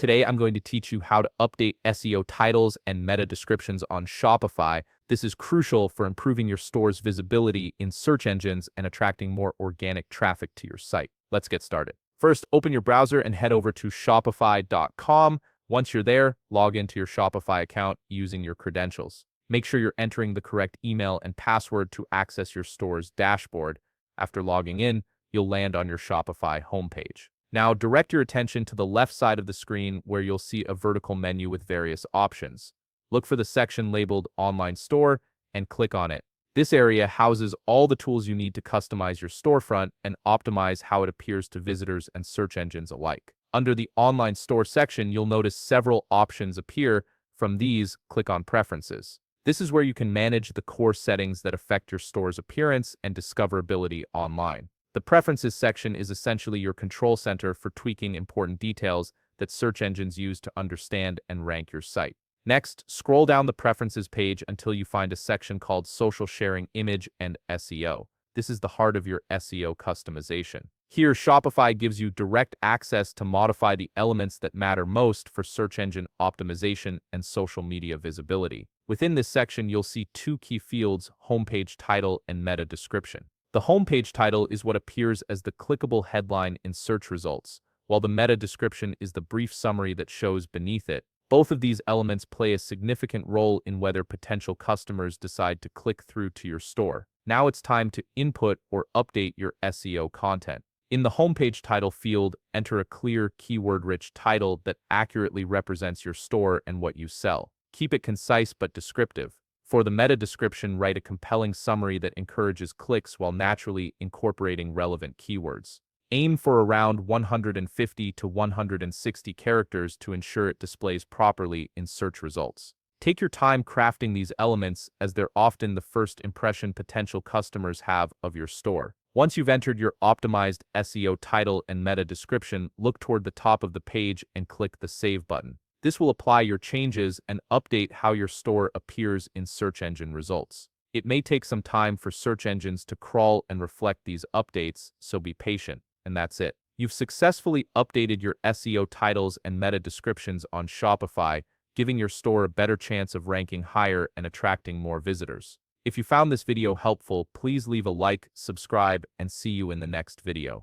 Today, I'm going to teach you how to update SEO titles and meta descriptions on Shopify. This is crucial for improving your store's visibility in search engines and attracting more organic traffic to your site. Let's get started. First, open your browser and head over to shopify.com. Once you're there, log into your Shopify account using your credentials. Make sure you're entering the correct email and password to access your store's dashboard. After logging in, you'll land on your Shopify homepage. Now, direct your attention to the left side of the screen where you'll see a vertical menu with various options. Look for the section labeled Online Store and click on it. This area houses all the tools you need to customize your storefront and optimize how it appears to visitors and search engines alike. Under the Online Store section, you'll notice several options appear. From these, click on Preferences. This is where you can manage the core settings that affect your store's appearance and discoverability online. The Preferences section is essentially your control center for tweaking important details that search engines use to understand and rank your site. Next, scroll down the Preferences page until you find a section called Social Sharing, Image, and SEO. This is the heart of your SEO customization. Here, Shopify gives you direct access to modify the elements that matter most for search engine optimization and social media visibility. Within this section, you'll see two key fields: homepage title and meta description. The homepage title is what appears as the clickable headline in search results, while the meta description is the brief summary that shows beneath it. Both of these elements play a significant role in whether potential customers decide to click through to your store. Now it's time to input or update your SEO content. In the homepage title field, enter a clear, keyword-rich title that accurately represents your store and what you sell. Keep it concise but descriptive. For the meta description, write a compelling summary that encourages clicks while naturally incorporating relevant keywords. Aim for around 150 to 160 characters to ensure it displays properly in search results. Take your time crafting these elements, as they're often the first impression potential customers have of your store. Once you've entered your optimized SEO title and meta description, look toward the top of the page and click the Save button. This will apply your changes and update how your store appears in search engine results. It may take some time for search engines to crawl and reflect these updates, so be patient. And that's it. You've successfully updated your SEO titles and meta descriptions on Shopify, giving your store a better chance of ranking higher and attracting more visitors. If you found this video helpful, please leave a like, subscribe, and see you in the next video.